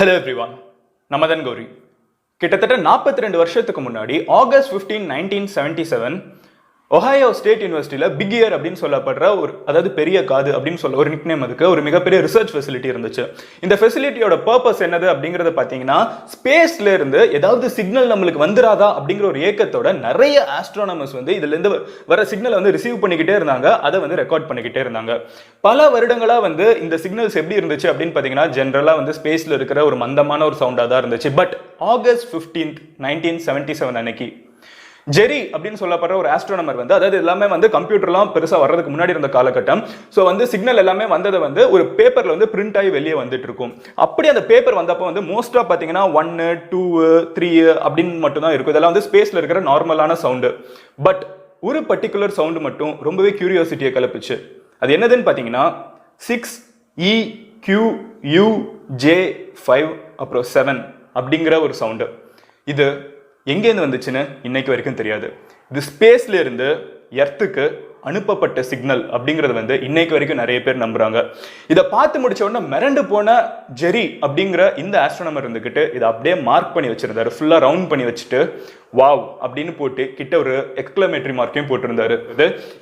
Hello everyone, Madan Gowri. கிட்டத்தட்ட 42 வருஷத்துக்கு முன்னாடி ஆகஸ்ட் 15, 1977 ஒஹாயோ ஸ்டேட் யூனிவர்சிட்டியில பிக் இயர் அப்படின்னு சொல்லப்படுற அதாவது பெரிய காது அப்படின்னு சொல்ல ஒரு நிக்நேம் அதுக்கு ஒரு மிகப்பெரிய ரிசர்ச் ஃபெசிலிட்டி இருந்துச்சு. இந்த ஃபெசிலிட்டியோட பர்பஸ் என்னது அப்படிங்கறத பாத்தீங்கன்னா, ஸ்பேஸ்ல இருந்து ஏதாவது சிக்னல் நம்மளுக்கு வந்துராதா அப்படிங்கிற ஒரு ஏக்கத்தோட நிறைய ஆஸ்ட்ரோனமர்ஸ் இதுல இருந்து வர சிக்னலை ரிசீவ் பண்ணிக்கிட்டே இருந்தாங்க, அதை ரெக்கார்ட் பண்ணிக்கிட்டே இருந்தாங்க. பல வருடங்களா இந்த சிக்னல்ஸ் எப்படி இருந்துச்சு அப்படின்னு பாத்தீங்கன்னா, ஜெனரலா ஸ்பேஸ்ல இருக்கிற ஒரு மந்தமான ஒரு சவுண்டா தான் இருந்துச்சு. பட் ஆகஸ்ட் 15, 1977 அன்னைக்கு ஜெரி அப்படின்னு சொல்லப்படுற ஒரு ஆஸ்ட்ரோனமர் அதாவது எல்லாமே கம்ப்யூட்டர்லாம் பெருசா வர்றதுக்கு முன்னாடி இருந்த காலகட்டம். ஸோ சிக்னல் எல்லாமே வந்ததை ஒரு பேப்பர்ல பிரிண்ட் ஆகி வெளியே வந்துட்டு இருக்கும். அப்படி அந்த பேப்பர் வந்தப்போ மோஸ்டா பாத்தீங்கன்னா 1, 2, 3 அப்படின்னு மட்டும் தான் இருக்கும். இதெல்லாம் ஸ்பேஸ்ல இருக்கிற நார்மலான சவுண்டு. பட் ஒரு பர்டிகுலர் சவுண்டு மட்டும் ரொம்பவே கியூரியாசிட்டியை கிளப்பிச்சு. அது என்னதுன்னு பாத்தீங்கன்னா 6EQUJ5 அப்புறம் 7 அப்படிங்கிற ஒரு சவுண்டு. இது எங்கேருந்து வந்துச்சுன்னு இன்னைக்கு வரைக்கும் தெரியாது. இது ஸ்பேஸ்ல இருந்து எர்த்துக்கு அனுப்பப்பட்ட சிக்னல் அப்படிங்கிறது இன்னைக்கு வரைக்கும் நிறைய பேர் நம்புறாங்க. இதை பார்த்து முடிச்ச உடனே மிரண்டு போன ஜெரி அப்படிங்கிற இந்த ஆஸ்ட்ரோனமர் இருந்துகிட்டு இதை அப்படியே மார்க் பண்ணி வச்சிருந்தாரு. ஃபுல்லா ரவுண்ட் பண்ணி வச்சுட்டு வாவ் அப்படின்னு போட்டு கிட்ட ஒரு எக்ஸ்க்ளமேட்டரி மார்க்கையும் போட்டிருந்தாரு.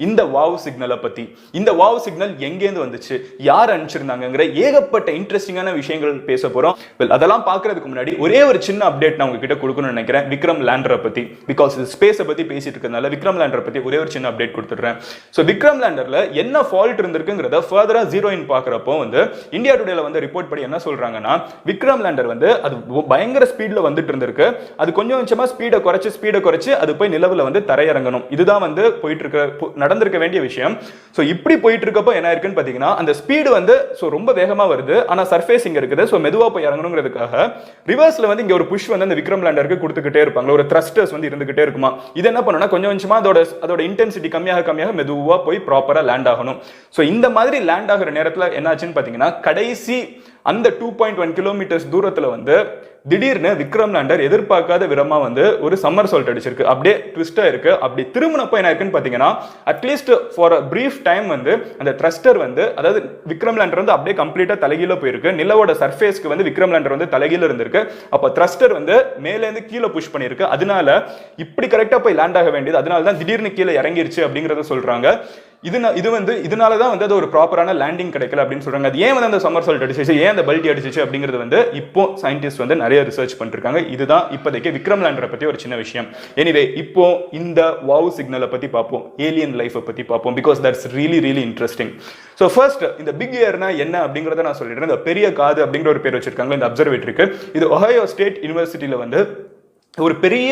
இந்த வாவ் சிக்னலை பத்தி, இந்த வாவ் சிக்னல் எங்கேருந்து வந்துச்சு, யார் அனுப்பிச்சிருந்தாங்கிற ஏகப்பட்ட இன்ட்ரெஸ்டிங்கான விஷயங்கள் பேச போறோம். அதெல்லாம் பாக்குறதுக்கு முன்னாடி ஒரே ஒரு சின்ன அப்டேட் நான் உங்ககிட்ட கொடுக்கணும்னு நினைக்கிறேன். விக்ரம் லேண்டரை பத்தி, பிகாஸ் ஸ்பேஸை பத்தி பேசிட்டு இருக்கிறதுனால விக்ரம் லேண்டரை பத்தி ஒரே ஒரு சின்ன அப்டேட் கொடுத்துடுறேன். ஸோ விக்ரம் லேண்டர்ல என்ன ஃபால்ட் இருந்திருக்குங்கிறத ஃபர்தரா ஜீரோ இன் பாக்குறப்போ இந்தியா டுடேல ரிப்போர்ட் படி என்ன சொல்றாங்கன்னா, விக்ரம் லேண்டர் அது பயங்கர ஸ்பீட்ல வந்துட்டு இருந்திருக்கு. அது கொஞ்சம் கொஞ்சமா ஸ்பீடை குறைச்சு அது போய் நிலவுல தரையிறங்கணும். இதுதான் போயிட்டு இருக்க நடந்திருக்க வேண்டிய விஷயம். சோ இப்படி போயிட்டு இருக்கப்போ என்ன இருக்குன்னு பாத்தீங்கன்னா, அந்த ஸ்பீடு ரொம்ப வேகமா வருது, ஆனா சர்ஃபேஸ் இங்க இருக்குது. சோ மெதுவா போய் இறங்கணுங்கிறதுக்காக ரிவர்ஸ்ல இங்க ஒரு புஷ் அந்த விக்ரம் லேண்டருக்கு கொடுத்துக்கிட்டே இருப்பாங்க. ஒரு த்ரஸ்டர்ஸ் இருந்துகிட்டே இருக்குமா. இது என்ன பண்ணணும்னா, கொஞ்சம் கொஞ்சமா அதோட இன்டென்சிட்டி கம்மியாக மெதுவா போய் ப்ராப்பரா லேண்ட் ஆகணும். சோ இந்த மாதிரி லேண்ட் ஆகிற நேரத்துல என்னாச்சுன்னு பாத்தீங்கன்னா, கடைசி அந்த 2.1 கிலோமீட்டர்ஸ் தூரத்துல திடீர்னு விக்ரம் லேண்டர் எதிர்பார்க்காத விதமா ஒரு சம்மர் சால்ட் அடிச்சிருக்கு. அப்படியே ட்விஸ்டா இருக்கு. அப்படி திரும்பினப்போ என்ன இருக்குன்னு பாத்தீங்கன்னா, at least for a brief time அந்த த்ரஸ்டர் அதாவது விக்ரம் லேண்டர் அப்படியே கம்ப்ளீட்டா தலைகீழ போயிருக்கு. நிலவோட சர்ஃபேஸ்க்கு விக்ரம் லேண்டர் தலைகீழ இருந்திருக்கு. அப்ப த்ரஸ்டர் மேல இருந்து கீழே புஷ் பண்ணிருக்கு. அதனால இப்படி கரெக்டா போய் லேண்ட் ஆக வேண்டியது, அதனால தான் திடீர்னு கீழே இறங்கிருச்சு அப்படிங்கறத சொல்றாங்க. இதனாலதான் அது ஒரு ப்ராப்பரான லேண்டிங் கிடைக்கல அப்படின்னு சொல்றாங்க. அது ஏன் அந்த சம்மர் சால்ட் அடிச்சிச்சு, ஏன் அந்த பல்டி அடிச்சிச்சு அப்படிங்கிறது இப்போ சயின்டிஸ்ட் நிறைய ரிசர்ச் பண்ணிருக்காங்க. இதுதான் இப்போதைக்கு விக்ரம் லேண்டரை பத்தி ஒரு சின்ன விஷயம். எனிவே, இப்போ இந்த வாவ் சிக்னலை பத்தி பார்ப்போம், ஏலியன் லைஃபை பத்தி பார்ப்போம், because that's really really interesting. So first இந்த பிக் இயர்னா என்ன அப்படிங்கறத நான் சொல்லிடுறேன். இந்த பெரிய காது அப்படிங்கிற ஒரு பேர் வச்சிருக்காங்க இந்த அப்சர்வேட்டரிக்கு. இது ஒஹாயோ ஸ்டேட் யூனிவர்சிட்டியில ஒரு பெரிய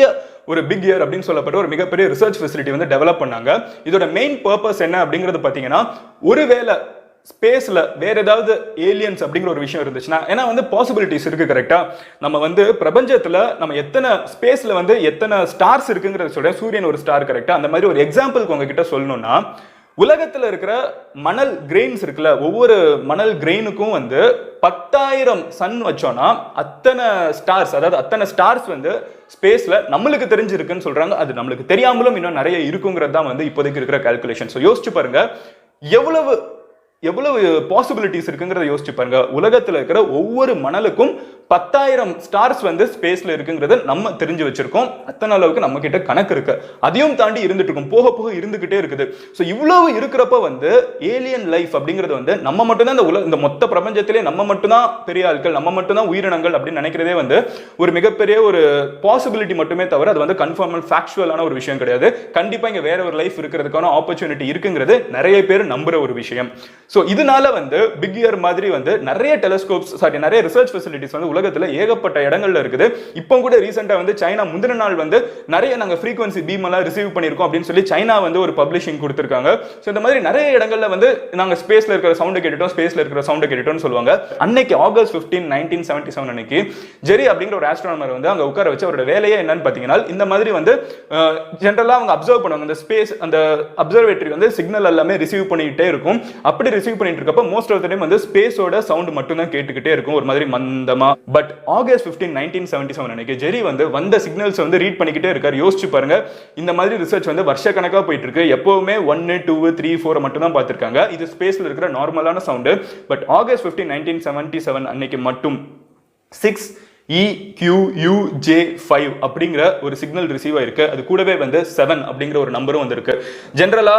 ஒரு பிக் இயர் அப்படின்னு சொல்லப்பட்ட ஒரு மிகப்பெரிய ரிசர்ச் ஃபெசிலிட்டி டெவலப் பண்ணாங்க. இதோட மெயின் பர்பஸ் என்ன அப்படிங்கிறது பாத்தீங்கன்னா, ஒருவேளை ஸ்பேஸ்ல வேற ஏதாவது ஏலியன்ஸ் அப்படிங்கிற ஒரு விஷயம் இருந்துச்சுன்னா, ஏன்னா பாசிபிலிட்டிஸ் இருக்கு கரெக்டா. நம்ம பிரபஞ்சத்துல நம்ம எத்தனை ஸ்பேஸ்ல எத்தனை ஸ்டார்ஸ் இருக்குங்கிறத சொல்றேன். சூரியன் ஒரு ஸ்டார் கரெக்டா. அந்த மாதிரி ஒரு எக்ஸாம்பிளுக்கு உங்ககிட்ட சொல்லணும்னா, உலகத்துல இருக்கிற மணல் கிரெயின்ஸ் இருக்குல்ல, ஒவ்வொரு மணல் கிரெயினுக்கும் 10,000 சன் வச்சோம்னா அத்தனை ஸ்டார்ஸ், அதாவது அத்தனை ஸ்டார்ஸ் ஸ்பேஸ்ல நம்மளுக்கு தெரிஞ்சிருக்குன்னு சொல்றாங்க. அது நம்மளுக்கு தெரியாமலும் இன்னும் நிறைய இருக்குங்கிறது தான் இப்போதைக்கு இருக்கிற கால்குலேஷன். ஸோ யோசிச்சு பாருங்க, எவ்வளவு பாசிபிலிட்டிஸ் இருக்குங்கிறத யோசிச்சு பாருங்க. உலகத்துல இருக்கிற ஒவ்வொரு மணலுக்கும் 10,000 ஸ்டார்ஸ் ஸ்பேஸ்ல இருக்குங்கிறத நம்ம தெரிஞ்சு வச்சிருக்கோம். அத்தனை அளவுக்கு நம்ம கிட்ட கணக்கு இருக்கு. அதையும் தாண்டி இருந்துட்டு இருக்கும், போக போக இருந்துகிட்டே இருக்குது. ஸோ இவ்வளவு இருக்கிறப்ப ஏலியன் லைஃப் அப்படிங்கிறது நம்ம மட்டும்தான் இந்த மொத்த பிரபஞ்சத்திலே நம்ம மட்டும்தான் பெரிய ஆட்கள், நம்ம மட்டும்தான் உயிரினங்கள் அப்படின்னு நினைக்கிறதே ஒரு மிகப்பெரிய ஒரு பாசிபிலிட்டி மட்டுமே தவிர அது கன்ஃபார்மல் ஃபேக்சுவலான ஒரு விஷயம் கிடையாது. கண்டிப்பா இங்க வேற ஒரு லைஃப் இருக்கிறதுக்கான ஆப்பர்ச்சுனிட்டி இருக்குங்கிறது நிறைய பேர் நம்புற ஒரு விஷயம். சோ இதனால பிக் இயர் மாதிரி நிறைய டெலிஸ்கோப்ஸ், நிறைய ரிசர்ச் ஃபெசிலிட்டிஸ் உலகத்துல ஏகப்பட்ட இடங்கள்ல இருக்குது. இப்போ கூட ரீசெண்டா சைனா முந்தின நாள் நிறைய நாங்க ஃப்ரீக்வன்சி பீம் எல்லாம் ரிசீவ் பண்ணிருக்கோம் அப்படின்னு சொல்லி சைனா ஒரு பப்ளிஷிங் கொடுத்திருக்காங்க. சோ இந்த மாதிரி நிறைய இடங்கள்ல நாங்க ஸ்பேஸ்ல இருக்கிற சவுண்ட் கேட்டுட்டோம், ஸ்பேஸ்ல இருக்கிற சவுண்ட் கேட்டுட்டோம்னு சொல்லுவாங்க. அன்னைக்கு ஆகஸ்ட் 15, 1977 அன்னைக்கு ஜெரி அப்படிங்கிற ஒரு ஆஸ்ட்ரோனமர் அங்க உட்கார வச்சு அவரோட வேலையே என்னன்னு பாத்தீங்கன்னா, இந்த மாதிரி ஜெனரலா அவங்க அப்சர்வ் பண்ணுவாங்க. அந்த ஸ்பேஸ் அந்த அப்சர்வேட்டரி சிக்னல் எல்லாமே ரிசீவ் பண்ணிட்டே இருக்கும். அப்படி ரிசீவ் பண்ணிட்டு இருக்கப்ப மோஸ்ட் ஆஃப் தி டைம் ஸ்பேஸோட சவுண்ட் மட்டும் தான் கேட்டுக்கிட்டே இருக்கும், ஒரு மாதிரி மந்தமா. பட் ஆகஸ்ட் 15, 1977 அன்னைக்கு ஜெரி வந்த சிக்னல்ஸ் ரீட் பண்ணிக்கிட்டே இருக்காரு. யோசிச்சு பாருங்க, இந்த மாதிரி ரிசர்ச் வருஷ கணக்கா போயிட்டு இருக்கு. எப்பவுமே 1, 2, 3, 4 மட்டும் தான் பார்த்திருக்காங்க. இது ஸ்பேஸ்ல இருக்கிற நார்மலான சவுண்ட். பட் ஆகஸ்ட் 15, 1977 அன்னைக்கு மட்டும் 6EQUJ5 அப்படிங்கிற ஒரு சிக்னல் ரிசீவ் ஆயிருக்கு. அது கூடவே வந்து 7 அப்படிங்கிற ஒரு நம்பரும் வந்திருக்கு. ஜென்ரலா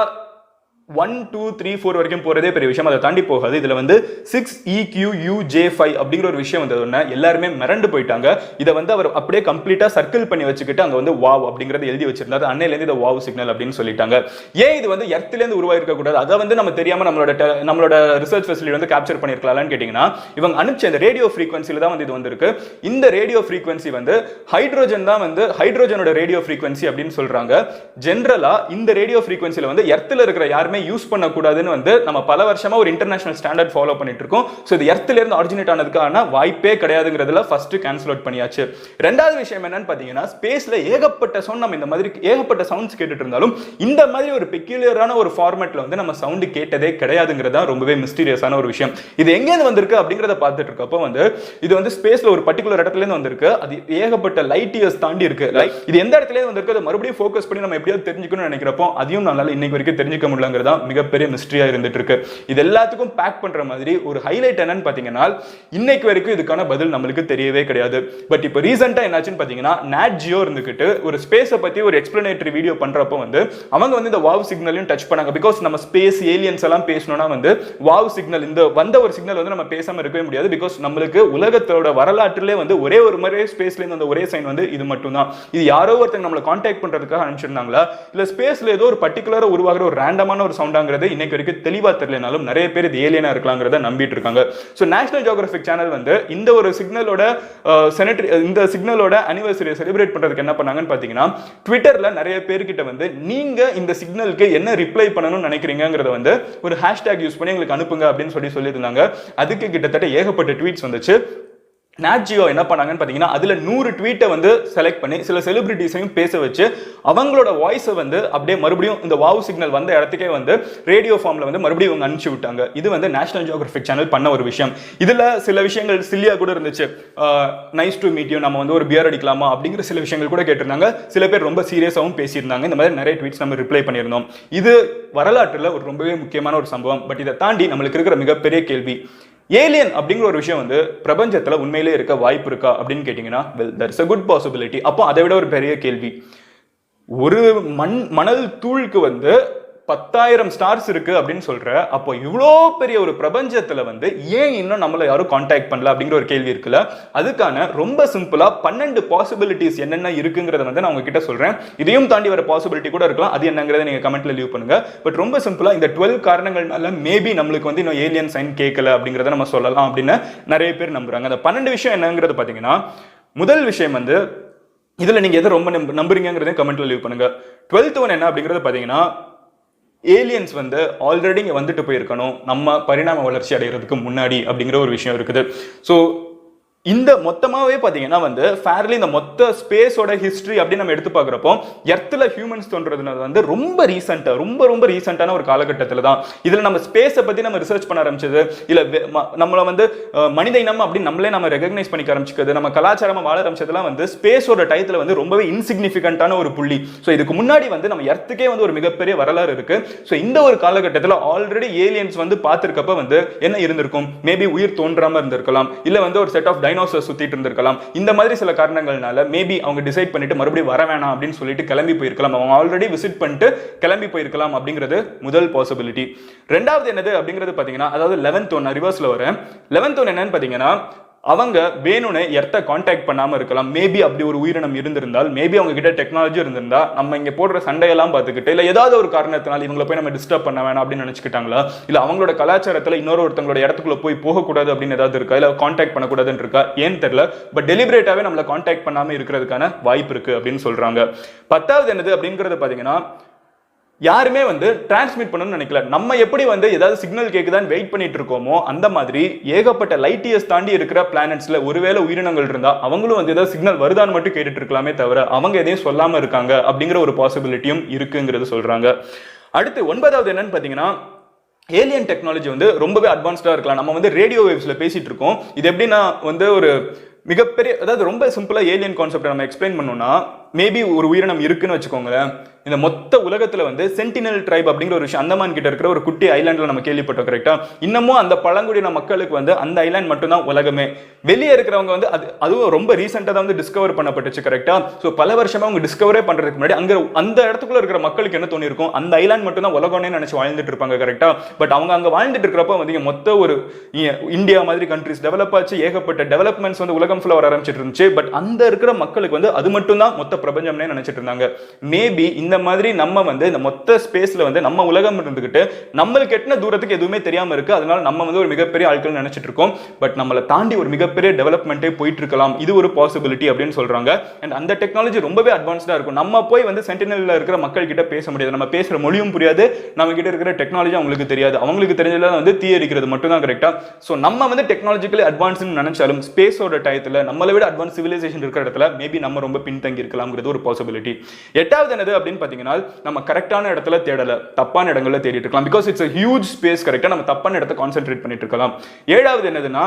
1 2 3 4 வரைக்கும் போறதே பெரிய விஷயம், அதை தாண்டி போகாது. இதுல வந்து 6EQUJ5 அப்படிங்கிற ஒரு விஷயம் வந்ததுன்னா எல்லாருமே மிரண்டு போயிட்டாங்க. இதை வந்து அவர் அப்படியே கம்ப்ளீட்டா சர்க்கிள் பண்ணி வச்சுக்கிட்டு அங்க வந்து வாவ் அப்படிங்கறது எழுதி வச்சிருந்தாரு. அன்னையிலேருந்து இதை வாவ் சிக்னல் அப்படின்னு சொல்லிட்டாங்க. ஏன் இது வந்து எர்த்லேருந்து உருவாயிருக்க கூடாது, அதை வந்து நம்ம தெரியாம நம்மளோட ரிசர்ச் ஃபெசிலிட்டி வந்து கேப்சர் பண்ணிருக்கலாம்னு கேட்டீங்கன்னா, இவங்க அனுப்பிச்ச இந்த ரேடியோ ஃப்ரீக்வன்சில தான் வந்து இது வந்திருக்கு. இந்த ரேடியோ ஃப்ரீக்வன்சி வந்து ஹைட்ரோஜன் தான் வந்து ஹைட்ரோஜனோட ரேடியோ ஃப்ரீக்வன்சி அப்படின்னு சொல்றாங்க. ஜென்ரலா இந்த ரேடியோ ஃப்ரீக்வன்சில வந்து எர்த்ல இருக்கிற யாருமே யூஸ் பண்ணக்கூடாதுன்னு வந்து நம்ம பல வருஷமா ஒரு இன்டர்நேஷனல் ஸ்டாண்டர்ட் ஃபாலோ பண்ணிட்டு இருக்கோம். சோ இது எர்த்ல இருந்து ஆரிஜினேட் ஆனதுக்கான வாய்ப்பே கிடையாதுங்கிறதுல ஃபர்ஸ்ட் கேன்சல் அவுட் பண்ணியாச்சு. ரெண்டாவது விஷயம் என்னன்னு பாத்தீங்கன்னா, ஸ்பேஸ்ல ஏகப்பட்ட சவுண்ட், நம்ம இந்த மாதிரி ஏகப்பட்ட சவுண்ட்ஸ் கேட்டுட்டு இருந்தாலும் இந்த மாதிரி ஒரு பெக்யூலியரான ஒரு ஃபார்மேட்ல வந்து நம்ம சவுண்ட் கேட்டதே கிடையாதுங்கிறதா ரொம்பவே மிஸ்டீரியஸான ஒரு விஷயம். இது எங்க இருந்து வந்திருக்கு அப்படிங்கறத பார்த்துட்டு இருக்கப்போ வந்து இது வந்து ஸ்பேஸ்ல ஒரு பர்టిక్యులர் இடத்துல இருந்து வந்திருக்கு. அது ஏகப்பட்ட லைட் இயர்ஸ் தாண்டி இருக்கு. இது எந்த இடத்துல இருந்து வந்திருக்கு, அதை மறுபடியும் ஃபோக்கஸ் பண்ணி நம்ம எப்படியாவது தெரிஞ்சுக்கணும்னு நினைக்கிறப்போ அதையும் நம்மளால இன்னைக்கு வரைக்கும் தெரிஞ்சுக்க முடியலங்கிறது மிகப்பெரிய மிஸ்டரியா இருந்துட்டு இருக்கு. இது எல்லாத்துக்கும் பேக் பண்ற மாதிரி ஒரு ஹைலைட் என்னன்னு பாத்தீங்கன்னா, இன்னைக்கு வரைக்கும் இதுக்கான பதில் நம்மளுக்கு தெரியவே கிடையாது. பட் இப்போ ரீசெண்டா என்னாச்சுன்னு பாத்தீங்கன்னா, நாட் ஜியோ இருந்துகிட்டு ஒரு ஸ்பேஸை பத்தி ஒரு எக்ஸ்பிளனேட்டரி வீடியோ பண்றப்போ வந்து அவங்க வந்து இந்த வாவ் சிக்னலையும் டச் பண்ணாங்க. பிகாஸ் நம்ம ஸ்பேஸ் ஏலியன்ஸ் எல்லாம் பேசணும்னா வந்து வாவ் சிக்னல், இந்த வந்த ஒரு சிக்னல் வந்து நம்ம பேசாம இருக்கவே முடியாது. பிகாஸ் நம்மளுக்கு உலகத்தோட வரலாற்றிலே வந்து ஒரே ஒரு முறை ஸ்பேஸ்ல இருந்து அந்த ஒரே சைன் வந்து இது மட்டும் தான். இது யாரோ ஒருத்தங்க நம்மளை கான்டாக்ட் பண்றதுக்காக அனுப்பிச்சிருந்தாங்களா, இல்ல ஸ்பேஸ்ல ஏதோ ஒரு பர்టిక్యులரா உருவாகிற ஒரு ரேண்டமான ஒரு சவுண்டாங்கிறது இன்னைக்கு வரைக்கும் தெளிவா தெரியலனாலும் நிறைய பேர் இது ஏலியனா இருக்கலாம்ங்கறத நம்பிட்டு இருக்காங்க. சோ நேஷனல் ஜியோகிராபிக் சேனல் வந்து இந்த ஒரு சிக்னலோட அனிவர்சரியை செலிப்ரேட் பண்றதுக்கு என்ன பண்ணாங்கன்னு பாத்தீங்கன்னா, ட்விட்டர்ல நிறைய பேர்கிட்ட வந்து நீங்க இந்த சிக்னலுக்கு என்ன ரிப்ளை பண்ணணும்னு நினைக்கிறீங்கங்கறத வந்து ஒரு ஹேஷ்டேக் யூஸ் பண்ணி எங்களுக்கு அனுப்புங்க அப்படின்னு சொல்லியிருந்தாங்க. அதுக்கு கிட்டத்தட்ட ஏகப்பட்ட ட்வீட்ஸ் வந்துச்சு. நாட் ஜியோ என்ன பண்ணாங்கன்னு பாத்தீங்கன்னா, அதுல 100 ட்வீட்டை வந்து செலக்ட் பண்ணி சில செலிபிரிட்டிஸையும் பேச வச்சு அவங்களோட வாய்ஸை வந்து அப்படியே மறுபடியும் இந்த வாவ் சிக்னல் வந்த இடத்துக்கே வந்து ரேடியோ ஃபார்ம்ல வந்து மறுபடியும் அவங்க அனுப்பிச்சு விட்டாங்க. இது வந்து நேஷனல் ஜியோகிராபிக் சேனல் பண்ண ஒரு விஷயம். இதுல சில விஷயங்கள் சில்லியா கூட இருந்துச்சு. நைஸ் டு மீட் யூ, நம்ம வந்து ஒரு பியர் அடிக்கலாமா அப்படிங்கிற சில விஷயங்கள் கூட கேட்டிருந்தாங்க. சில பேர் ரொம்ப சீரியஸாகவும் பேசியிருந்தாங்க. இந்த மாதிரி நிறைய ட்வீட்ஸ் நம்ம ரிப்ளை பண்ணியிருந்தோம். இது வரலாற்றில் ஒரு ரொம்பவே முக்கியமான ஒரு சம்பவம். பட் இதை தாண்டி நம்மளுக்கு இருக்கிற மிகப்பெரிய கேள்வி, ஏலியன் அப்படிங்கிற ஒரு விஷயம் வந்து பிரபஞ்சத்துல உண்மையிலே இருக்க வாய்ப்பு இருக்கா அப்படின்னு கேட்டீங்கன்னா, well there is a good possibility. அப்போ அதை விட ஒரு பெரிய கேள்வி, ஒரு மணல் தூளுக்கு வந்து 10,000 ஸ்டார்ஸ் இருக்கு அப்படின்னு சொல்ற, அப்போ இவ்வளோ பெரிய ஒரு பிரபஞ்சத்துல வந்து ஏன் இன்னும் நம்மள யாரும் கான்டாக்ட் பண்ணல அப்படிங்கிற ஒரு கேள்வி இருக்குல்ல. அதுக்கான ரொம்ப சிம்பிளா 12 பாசிபிலிட்டிஸ் என்னென்ன இருக்குங்கிறத வந்து நான் உங்ககிட்ட சொல்றேன். இதையும் தாண்டி வர பாசிபிலிட்டி கூட இருக்கலாம். அது என்னங்கிறத நீங்க கமெண்ட்ல லீவ் பண்ணுங்க. பட் ரொம்ப சிம்பிளா இந்த 12 காரணங்கள்னால மேபி நம்மளுக்கு வந்து இன்னும் ஏலியன் சைன் கேட்கல அப்படிங்கிறத நம்ம சொல்லலாம் அப்படின்னு நிறைய பேர் நம்புறாங்க. அந்த 12 விஷயம் என்னங்கிறது பாத்தீங்கன்னா, முதல் விஷயம் வந்து இதுல நீங்க எதை ரொம்ப நம்புறீங்கிறதையும் கமெண்ட்ல லீவ் பண்ணுங்க. 12th ஒன் என்ன அப்படிங்கிறது பாத்தீங்கன்னா, ஏலியன்ஸ் வந்து ஆல்ரெடி இங்கே வந்துட்டு போயிருக்கணும் நம்ம பரிணாம வளர்ச்சி அடைகிறதுக்கு முன்னாடி அப்படிங்கிற ஒரு விஷயம் இருக்குது. ஸோ இந்த மொத்தமாகவே பார்த்தீங்கன்னா வந்து ஃபேர்லி இந்த மொத்த ஸ்பேஸோட ஹிஸ்ட்ரி அப்படின்னு நம்ம எடுத்து பார்க்குறப்போ எர்த்தில் ஹியூமன்ஸ் தோன்றது வந்து ரொம்ப ரீசெண்டான ஒரு காலகட்டத்தில் தான். இதில் நம்ம ஸ்பேஸை பற்றி நம்ம ரிசர்ச் பண்ண ஆரம்பிச்சது, இல்லை நம்மளை வந்து மனித இனம் அப்படின்னு நம்ம ரெகக்னைஸ் பண்ணிக்க ஆரம்பிச்சுக்கிறது, நம்ம கலாச்சாரமாக வாழ ஆரம்பிச்சதுலாம் வந்து ஸ்பேஸோட டயத்தில் வந்து ரொம்பவே இன்சிக்னிஃபிகண்டான ஒரு புள்ளி. ஸோ இதுக்கு முன்னாடி வந்து நம்ம எர்த்துக்கே வந்து ஒரு மிகப்பெரிய வரலாறு இருக்கு. ஸோ இந்த ஒரு காலகட்டத்தில் ஆல்ரெடி ஏலியன்ஸ் வந்து பார்த்துருக்கப்ப வந்து என்ன இருந்திருக்கும், மேபி உயிர் தோன்றாமல் இருந்திருக்கலாம், இல்லை வந்து ஒரு செட் ஆஃப் டைனோசர் சுத்திட்டு இருந்திருக்கலாம். இந்த மாதிரி சில காரணங்கள்னால மேபி அவங்க டிசைட் பண்ணிட்டு மறுபடியும் வர வேணாம் அப்படின்னு சொல்லிட்டு கிளம்பி போயிருக்கலாம். அவங்க ஆல்ரெடி விசிட் பண்ணிட்டு கிளம்பி போயிருக்கலாம் அப்படிங்கிறது முதல் பாசிபிலிட்டி. ரெண்டாவது என்னது அப்படிங்கிறது பாத்தீங்கன்னா, அதாவது 11th ஒன் ரிவர்ஸ்ல வரேன். 11th ஒன் என்னன்னு பாத்தீங்கன்னா, அவங்க வேணும்னு எர்த்தை கான்டாக்ட் பண்ணாம இருக்கலாம். மேபி அப்படி ஒரு உயிரினம் இருந்திருந்தால், மேபி அவங்க கிட்ட டெக்னாலஜி இருந்திருந்தா, நம்ம இங்க போடுற சண்டையெல்லாம் பார்த்துக்கிட்டு இல்ல ஏதாவது ஒரு காரணத்தினால இவங்களை போய் நம்ம டிஸ்டர்ப் பண்ண வேணாம் அப்படின்னு நினைச்சுக்கிட்டாங்களா, இல்ல அவங்களோட கலாச்சாரத்துல ஒருத்தங்களோட இடத்துக்குள்ள போய் போகக்கூடாது அப்படின்னு ஏதாவது இருக்கா, இல்ல கான்டாக்ட் பண்ணக்கூடாதுன்னு இருக்கா, ஏன்னு தெரியல. பட் டெலிபரேட்டாவே நம்மளை கான்டாக்ட் பண்ணாம இருக்கிறதுக்கான வாய்ப்பு இருக்கு அப்படின்னு சொல்றாங்க. 10வது என்னது அப்படிங்கறது பாத்தீங்கன்னா, யாருமே வந்து டிரான்ஸ்மிட் பண்ணணும்னு நினைக்கல. நம்ம எப்படி வந்து ஏதாவது சிக்னல் கேக்குதான்னு வெயிட் பண்ணிட்டு இருக்கோமோ, அந்த மாதிரி ஏகப்பட்ட லைட் இயர்ஸ் தாண்டி இருக்கிற பிளானட்ஸ்ல ஒருவேளை உயிரினங்கள் இருந்தா அவங்களும் வந்து ஏதாவது சிக்னல் வருதான்னு மட்டும் கேட்டுட்டு இருக்கலாமே தவிர அவங்க எதையும் சொல்லாம இருக்காங்க அப்படிங்கிற ஒரு பாசிபிலிட்டியும் இருக்குங்கிறது சொல்றாங்க. அடுத்து 9வது என்னன்னு பாத்தீங்கன்னா, ஏலியன் டெக்னாலஜி வந்து ரொம்பவே அட்வான்ஸ்டா இருக்கலாம். நம்ம வந்து ரேடியோ வேவ்ஸ்ல பேசிட்டு இருக்கோம். இது எப்படின்னா வந்து ஒரு மிகப்பெரிய, அதாவது ரொம்ப சிம்பிளா ஏலியன் கான்செப்ட் நம்ம எக்ஸ்பிளைன் பண்ணோம்னா, மேபி ஒரு உயிரினம் இருக்குன்னு வச்சுக்கோங்களேன். இந்த மொத்த உலகத்துல வந்து சென்டினல் ட்ரைப் அப்படிங்கிற ஒரு விஷயம் அந்தமான் கிட்ட இருக்கிற ஒரு குட்டி ஐலாண்ட்ல நம்ம கேள்விப்பட்டோம், கரெக்டா? இன்னமும் அந்த பழங்குடியின மக்களுக்கு வந்து அந்த ஐலாண்ட் மட்டும் தான் உலகமே. வெளியே இருக்கிறவங்க வந்து அதுவும் ரொம்ப ரீசெண்டா தான் வந்து டிஸ்கவர் பண்ணப்பட்டுச்சு, கரெக்டா? ஸோ பல வருஷமா அவங்க டிஸ்கவரே பண்றதுக்கு முன்னாடி அங்க அந்த இடத்துக்குள்ள இருக்கிற மக்களுக்கு என்ன தோணி இருக்கும், அந்த ஐலாண்ட் மட்டும் தான் உலகம்னே நினைச்சு வாழ்ந்துட்டு இருப்பாங்க, கரெக்டா? பட் அவங்க அங்க வாழ்ந்துட்டு இருக்கிறப்ப வந்து மொத்த ஒரு இந்தியா மாதிரி கண்ட்ரிஸ் டெவலப் ஆச்சு, ஏகப்பட்ட டெவலப்மெண்ட்ஸ் வந்து உலகம் ஃபுல்லா வர ஆரம்பிச்சிட்டு இருந்துச்சு. பட் அந்த இருக்கிற மக்களுக்கு வந்து அது மட்டும் தான் மொத்த பிரபஞ்சம்னே நினைச்சிட்டு இருந்தாங்க. மேபி இந்த மாதிரி நம்ம வந்து இந்த மொத்த ஸ்பேஸ்ல வந்து நம்ம உலகம் இருந்துகிட்டு நம்மளுக்கு எட்டின தூரத்துக்கு எதுவுமே தெரியாம இருக்கு. அதனால நம்ம வந்து ஒரு மிகப்பெரிய ஆட்கள் நினைச்சிட்டு இருக்கோம். பட் நம்மளை தாண்டி ஒரு மிகப்பெரிய டெவலப்மெண்ட்டே போயிட்டு இருக்கலாம். இது ஒரு பாசிபிலிட்டி அப்படின்னு சொல்றாங்க. அண்ட் அந்த டெக்னாலஜி ரொம்பவே அட்வான்ஸ்டா இருக்கும். நம்ம போய் வந்து சென்டினல்ல இருக்கிற மக்கள் கிட்ட பேச முடியாது, நம்ம பேசுற மொழியும் புரியாது, நம்ம கிட்ட இருக்கிற டெக்னாலஜி அவங்களுக்கு தெரியாது. அவங்களுக்கு தெரிஞ்சதுல வந்து தீ எரிக்கிறது மட்டும் தான், கரெக்டா? ஸோ நம்ம வந்து டெக்னாலஜிக்கலி அட்வான்ஸ்னு நினைச்சாலும் ஸ்பேஸோட டயத்துல நம்மளை விட அட்வான்ஸ் சிவிலைசேஷன் இருக்கிற இடத்துல மேபி நம்ம ரொம்ப பின்தங்கி இருக்கலாம்ங்கிறது ஒரு பாசிபிலிட்டி. எட்டாவது என்னது அப்படின்னு பாத்தீங்கன்னா, நம்ம கரெக்டான இடத்துல தேடல, தப்பான இடங்கள்ல தேடிட்டு இருக்கலாம். Because it's a huge space, கரெக்டா? நம்ம தப்பான இடத்தை கான்சென்ட்ரேட் பண்ணிட்டு இருக்கலாம். ஏழாவது என்னதுன்னா,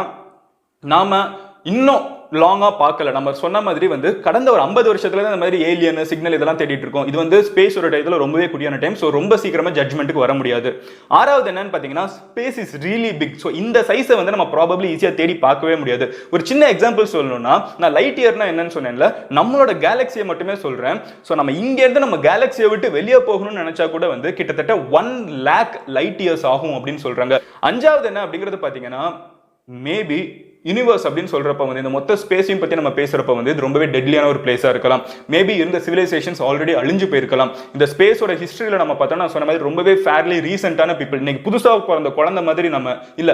நாம இன்னும் லாங்கா பார்க்கல. நம்ம சொன்ன மாதிரி வந்து கடந்த ஒரு 50 வருஷத்துல இந்த மாதிரி ஏலியன் சிக்னல் இதெல்லாம் தேடிட்டு இருக்கோம். இது வந்து ஸ்பேஸோட டயத்துல ரொம்பவே குடியான டைம். ஸோ ரொம்ப சீக்கிரமா ஜட்மெண்ட்டுக்கு வர முடியாது. ஆறாவது என்னன்னு பாத்தீங்கன்னா, space is really big. So இந்த சைஸை வந்து நம்ம ப்ராபப்ளி ஈஸியா தேடி பார்க்கவே முடியாது. ஒரு சின்ன எக்ஸாம்பிள் சொல்லணும்னா, நான் லைட் இயர்னா என்னன்னு சொன்னேன்ல, நம்மளோட கேலக்சியை மட்டுமே சொல்றேன். ஸோ நம்ம இங்க இருந்து நம்ம கேலக்சியை விட்டு வெளியே போகணும்னு நினைச்சா கூட வந்து கிட்டத்தட்ட 1 lakh லைட் இயர்ஸ் ஆகும் அப்படின்னு சொல்றாங்க. அஞ்சாவது என்ன அப்படிங்கிறது பாத்தீங்கன்னா, மேபி யூனிவர்ஸ் அப்படின்னு சொல்றப்ப வந்து இந்த மொத்த ஸ்பேஸையும் பத்தி நம்ம பேசுறப்ப வந்து இது ரொம்பவே டெட்லியான ஒரு பிளேஸா இருக்கலாம். மேபி இருந்த சிவிலைசேஷன்ஸ் ஆல்ரெடி அழிஞ்சு போயிருக்கலாம். இந்த ஸ்பேஸோட ஹிஸ்டரியில நம்ம பார்த்தோம்னா, நான் சொன்ன மாதிரி ரொம்பவே ஃபேர்லி ரீசென்டான பீப்புள், இன்னைக்கு புதுசாக பிறந்த குழந்தை மாதிரி நம்ம இல்ல,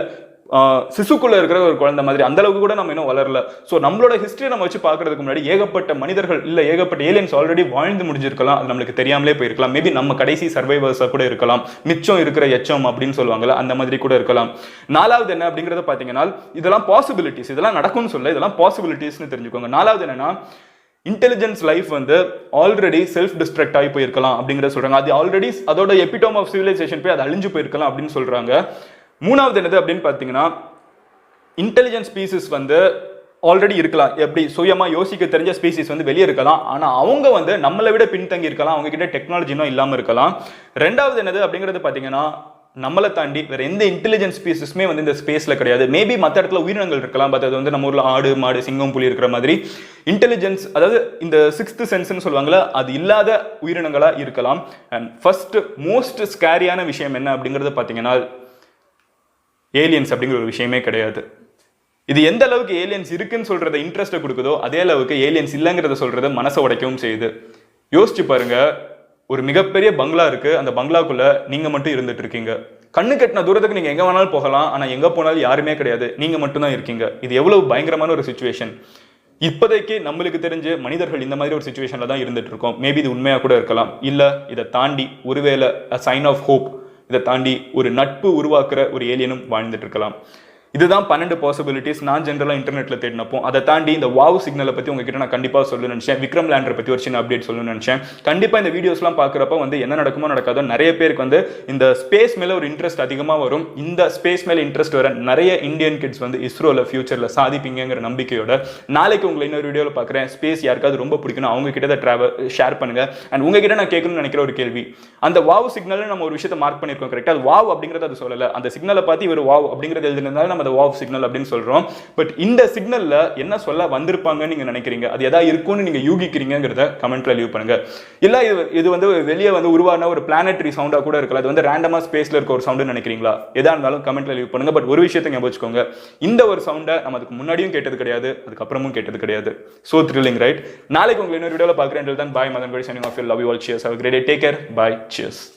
சிசுக்குள்ள இருக்கிற ஒரு குழந்தை மாதிரி அந்த அளவுக்கு கூட நம்ம இன்னும் வளரல. ஸோ நம்மளோட ஹிஸ்டரி நம்ம வச்சு பார்க்கறதுக்கு முன்னாடி ஏகப்பட்ட மனிதர்கள் இல்ல ஏகப்பட்ட ஏலியன்ஸ் ஆல்ரெடி வாழ்ந்து முடிஞ்சிருக்கலாம். அது நம்மளுக்கு தெரியாமலே போயிருக்கலாம். மேபி நம்ம கடைசி சர்வைவர்ஸா கூட இருக்கலாம். மிச்சம் இருக்கிற எச்சம் அப்படின்னு சொல்லுவாங்கல்ல, அந்த மாதிரி கூட இருக்கலாம். நாலாவது என்ன அப்படிங்கறத பாத்தீங்கன்னா, இதெல்லாம் பாசிபிலிட்டிஸ், இதெல்லாம் நடக்கும்னு சொல்ல, இதெல்லாம் பாசிபிலிட்டிஸ்னு தெரிஞ்சுக்கோங்க. நாலாவது என்னன்னா, இன்டெலிஜென்ஸ் லைஃப் வந்து ஆல்ரெடி செல்ஃப் டிஸ்ட்ரக்ட் ஆகி போயிருக்கலாம் அப்படிங்கறத சொல்றாங்க. அது ஆல்ரெடி அதோட எபிடோம் ஆஃப் சிவிலைசேஷன் போய் அது அழிஞ்சு போயிருக்கலாம் அப்படின்னு சொல்றாங்க. மூணாவது என்னது அப்படின்னு பாத்தீங்கன்னா, இன்டெலிஜென்ட் ஸ்பீசிஸ் வந்து ஆல்ரெடி இருக்கலாம். எப்படி சுயமா யோசிக்க தெரிஞ்ச ஸ்பீசிஸ் வந்து வெளியே இருக்கலாம். ஆனா அவங்க வந்து நம்மளை விட பின்தங்கி இருக்கலாம். அவங்க கிட்ட டெக்னாலஜி இன்னும் இல்லாம இருக்கலாம். ரெண்டாவது என்னது அப்படிங்கிறது பாத்தீங்கன்னா, நம்மளை தாண்டி வேற எந்த இன்டெலிஜென்ட் ஸ்பீசிஸ்மே வந்து இந்த ஸ்பேஸ்ல கிடையாது. மேபி மற்ற இடத்துல உயிரினங்கள் இருக்கலாம். பட் அது வந்து நம்ம ஊர்ல ஆடு மாடு சிங்கம் புலி இருக்கிற மாதிரி இன்டெலிஜென்ஸ், அதாவது இந்த 6th சென்ஸ்னு சொல்லுவாங்கல்ல, அது இல்லாத உயிரினங்களா இருக்கலாம். அண்ட் ஃபர்ஸ்ட் மோஸ்ட் ஸ்கேரியான விஷயம் என்ன அப்படிங்கறது பாத்தீங்கன்னா, ஏலியன்ஸ் அப்படிங்கிற ஒரு விஷயமே கிடையாது. இது எந்த அளவுக்கு ஏலியன்ஸ் இருக்குன்னு சொல்றத இன்ட்ரெஸ்ட் கொடுக்குதோ, அதே அளவுக்கு ஏலியன்ஸ் இல்லைங்கிறத சொல்றத மனசை உடைக்கவும் செய்யுது. யோசிச்சு பாருங்க, ஒரு மிகப்பெரிய பங்களா இருக்கு, அந்த பங்களாக்குள்ள நீங்க மட்டும் இருந்துட்டு இருக்கீங்க. கண்ணு கட்டின தூரத்துக்கு நீங்க எங்க வேணாலும் போகலாம், ஆனா எங்க போனாலும் யாருமே கிடையாது, நீங்க மட்டும் தான் இருக்கீங்க. இது எவ்வளவு பயங்கரமான ஒரு சிச்சுவேஷன். இப்போதைக்கு நம்மளுக்கு தெரிஞ்சு மனிதர்கள் இந்த மாதிரி ஒரு சிச்சுவேஷன்ல தான் இருந்துட்டு இருக்கோம். மேபி இது உண்மையா கூட இருக்கலாம். இல்ல இதை தாண்டி ஒருவேளை சைன் ஆஃப் ஹோப், இதை தாண்டி ஒரு நட்பு உருவாக்குற ஒரு ஏலியனும் வாழ்ந்துட்டு இருக்கலாம். இதுதான் 12 பாசிபிலிட்டிஸ் நான் ஜென்ரலா இன்டர்நெட்ல தேடினப்போ. அதை தாண்டி இந்த வாவ் சிக்னலை பத்தி உங்ககிட்ட நான் கண்டிப்பா சொல்லணும்னு நினைச்சேன். விக்ரம் லேண்டரை பத்தி ஒரு சின்ன அப்டேட் சொல்லணும்னு நினைச்சேன். கண்டிப்பா இந்த வீடியோஸ்லாம் பாக்குறப்ப வந்து என்ன நடக்குமோ நடக்காதோ, நிறைய பேருக்கு வந்து இந்த ஸ்பேஸ் மேல ஒரு இன்ட்ரெஸ்ட் அதிகமா வரும். இந்த ஸ்பேஸ் மேல இன்ட்ரெஸ்ட் வர நிறைய இந்தியன் கிட்ஸ் வந்து இஸ்ரோல ஃபியூச்சர்ல சாதிப்பீங்கிற நம்பிக்கையோட நாளைக்கு உங்களை இன்னொரு வீடியோல பாக்குறேன். ஸ்பேஸ் யாருக்காவது ரொம்ப பிடிக்கணும், அவங்க கிட்ட டிராவல் ஷேர் பண்ணுங்க. அண்ட் உங்ககிட்ட நான் கேட்கணும்னு நினைக்கிற ஒரு கேள்வி, அந்த வாவ் சிக்னல் நம்ம ஒரு விஷயத்தை மார்க் பண்ணிருக்கோம், கரெக்டா? அது வாவ் அப்படிங்கறது அது சொல்லல. அந்த சிக்னலை பார்த்து இவர் வாவ் அப்படிங்கறது எழுதினால நம்ம அந்த வாவ் சிக்னல் அப்படின்னு சொல்றோம். பட் இந்த சிக்னல்ல என்ன சொல்ல வந்திருப்பாங்கன்னு நீங்க நினைக்கிறீங்க? அது எதா இருக்கும்னு நீங்க யூகிக்கிறீங்கிறத கமெண்ட்ல லீவ் பண்ணுங்க. இல்ல இது வந்து வெளியே வந்து உருவான ஒரு பிளானட்டரி சவுண்டா கூட இருக்கலாம், அது வந்து ரேண்டமா ஸ்பேஸ்ல இருக்க ஒரு சவுண்ட் நினைக்கிறீங்களா? எதா இருந்தாலும் கமெண்ட்ல லீவ் பண்ணுங்க. பட் ஒரு விஷயத்தை ஞாபகம் வச்சுக்கோங்க, இந்த ஒரு சவுண்டை நம்ம அதுக்கு முன்னாடியும் கேட்டது கிடையாது, அதுக்கப்புறமும் கேட்டது கிடையாது. So thrilling, right? நாளைக்கு உங்களை இன்னொரு வீடியோல பாக்குறேன். Until then, bye. Madan Gowri signing off. Love you all. Cheers. Have a great day. Take care. Bye. Cheers.